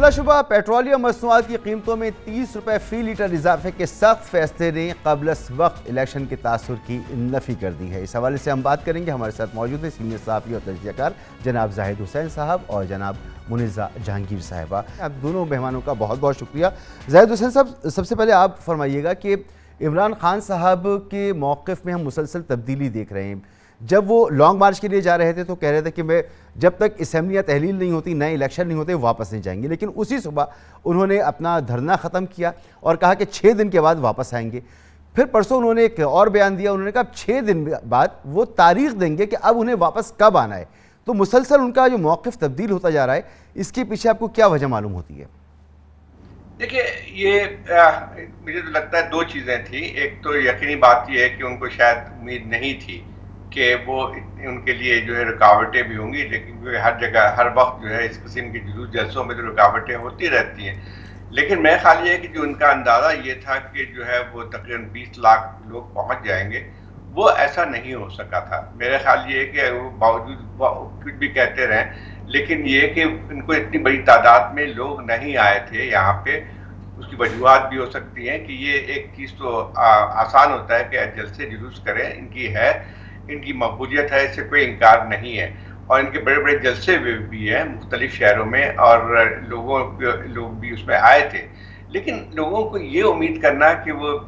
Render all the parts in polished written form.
بلا شبہ پیٹرولیم مصنوعات کی قیمتوں میں 30 روپے فی لیٹر اضافے کے سخت فیصلے نے قبل از وقت الیکشن کے تاثر کی نفی کر دی ہے۔ اس حوالے سے ہم بات کریں گے، ہمارے ساتھ موجود ہیں سینئر صحافی اور تجزیہ کار جناب زاہد حسین صاحب اور جناب منزہ جہانگیر صاحبہ۔ آپ دونوں مہمانوں کا بہت بہت شکریہ۔ زاہد حسین صاحب، سب سے پہلے آپ فرمائیے گا کہ عمران خان صاحب کے موقف میں ہم مسلسل تبدیلی دیکھ رہے ہیں۔ جب وہ لانگ مارچ کے لیے جا رہے تھے تو کہہ رہے تھے کہ میں جب تک اسمبلیاں تحلیل نہیں ہوتی، نئے الیکشن نہیں ہوتے، واپس نہیں جائیں گے، لیکن اسی صبح انہوں نے اپنا دھرنا ختم کیا اور کہا کہ 6 دن کے بعد واپس آئیں گے۔ پھر پرسوں انہوں نے ایک اور بیان دیا، انہوں نے کہا 6 دن بعد وہ تاریخ دیں گے کہ اب انہیں واپس کب آنا ہے۔ تو مسلسل ان کا جو موقف تبدیل ہوتا جا رہا ہے، اس کے پیچھے آپ کو کیا وجہ معلوم ہوتی ہے؟ دیکھیے، یہ مجھے تو لگتا ہے 2 چیزیں تھیں۔ ایک تو یقینی بات یہ ہے کہ ان کو شاید امید نہیں تھی کہ وہ ان کے لیے جو ہے رکاوٹیں بھی ہوں گی، لیکن ہر جگہ ہر وقت جو ہے اس قسم کے جلوس جلسوں میں تو رکاوٹیں ہوتی رہتی ہیں۔ لیکن میرا خیال یہ ہے کہ جو ان کا اندازہ یہ تھا کہ جو ہے وہ تقریباً 20 لاکھ لوگ پہنچ جائیں گے، وہ ایسا نہیں ہو سکا تھا۔ میرا خیال یہ ہے کہ وہ باوجود کچھ بھی کہتے رہیں، لیکن یہ کہ ان کو اتنی بڑی تعداد میں لوگ نہیں آئے تھے یہاں پہ، اس کی وجوہات بھی ہو سکتی ہیں کہ یہ ایک چیز تو آسان ہوتا ہے کہ جلسے جلوس کریں، ان کی مقبولیت ہے، اس سے کوئی انکار نہیں ہے، اور ان کے بڑے بڑے جلسے بھی ہیں مختلف شہروں میں، اور لوگ بھی اس میں آئے تھے۔ لیکن لوگوں کو یہ امید کرنا کہ وہ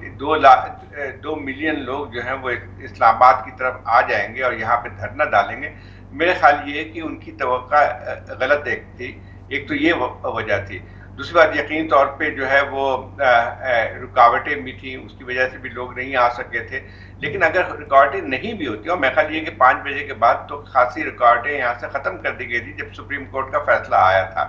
2 ملین لوگ جو ہیں وہ اسلام آباد کی طرف آ جائیں گے اور یہاں پہ دھرنا ڈالیں گے، میرے خیال یہ ہے کہ ان کی توقع غلط ایک تو یہ وجہ تھی۔ دوسری بات، یقینی طور پہ جو ہے وہ رکاوٹیں بھی تھیں، اس کی وجہ سے بھی لوگ نہیں آ سکے تھے۔ لیکن اگر رکاوٹیں نہیں بھی ہوتی، اور میرا خیال یہ کہ 5 بجے کے بعد تو خاصی رکاوٹیں یہاں سے ختم کر دی گئی تھی جب سپریم کورٹ کا فیصلہ آیا تھا،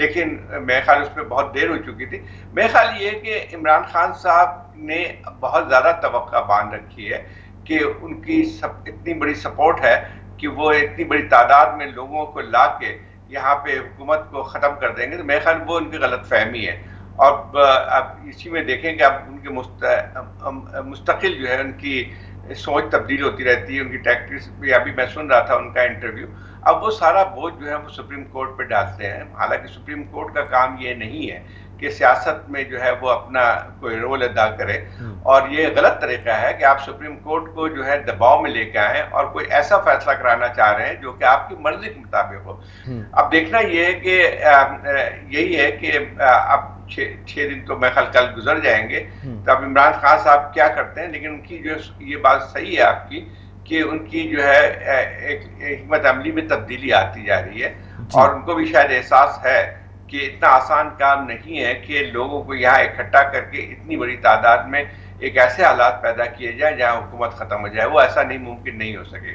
لیکن میرے خیال اس میں بہت دیر ہو چکی تھی۔ میرا خیال یہ کہ عمران خان صاحب نے بہت زیادہ توقع باندھ رکھی ہے کہ ان کی اتنی بڑی سپورٹ ہے کہ وہ اتنی بڑی تعداد میں لوگوں کو لا کے یہاں پہ حکومت کو ختم کر دیں گے، تو میرے خیال وہ ان کی غلط فہمی ہے۔ اور اب اسی میں دیکھیں کہ اب ان کے مستقل جو ہے ان کی سوچ تبدیل ہوتی رہتی ہے، ان کی ٹیکٹکس بھی۔ ابھی میں سن رہا تھا ان کا انٹرویو، اب وہ سارا بوجھ جو ہے وہ سپریم کورٹ پہ ڈالتے ہیں، حالانکہ سپریم کورٹ کا کام یہ نہیں ہے کہ سیاست میں جو ہے وہ اپنا کوئی رول ادا کرے، اور یہ غلط طریقہ ہے کہ آپ سپریم کورٹ کو جو ہے دباؤ میں لے کے آئیں اور کوئی ایسا فیصلہ کرانا چاہ رہے ہیں جو کہ آپ کی مرضی کے مطابق ہو۔ اب دیکھنا یہ ہے کہ یہی ہے کہ اب 6 دن تو میں خیال کل گزر جائیں گے، تو اب عمران خان صاحب کیا کرتے ہیں۔ لیکن ان کی جو یہ بات صحیح ہے آپ کی کہ ان کی جو ہے ایک حکمت عملی میں تبدیلی آتی جا رہی ہے، اور ان کو بھی شاید احساس ہے کہ اتنا آسان کام نہیں ہے کہ لوگوں کو یہاں اکٹھا کر کے اتنی بڑی تعداد میں ایک ایسے حالات پیدا کیے جائیں جہاں حکومت ختم ہو جائے۔ وہ ایسا نہیں، ممکن نہیں ہو سکے گا۔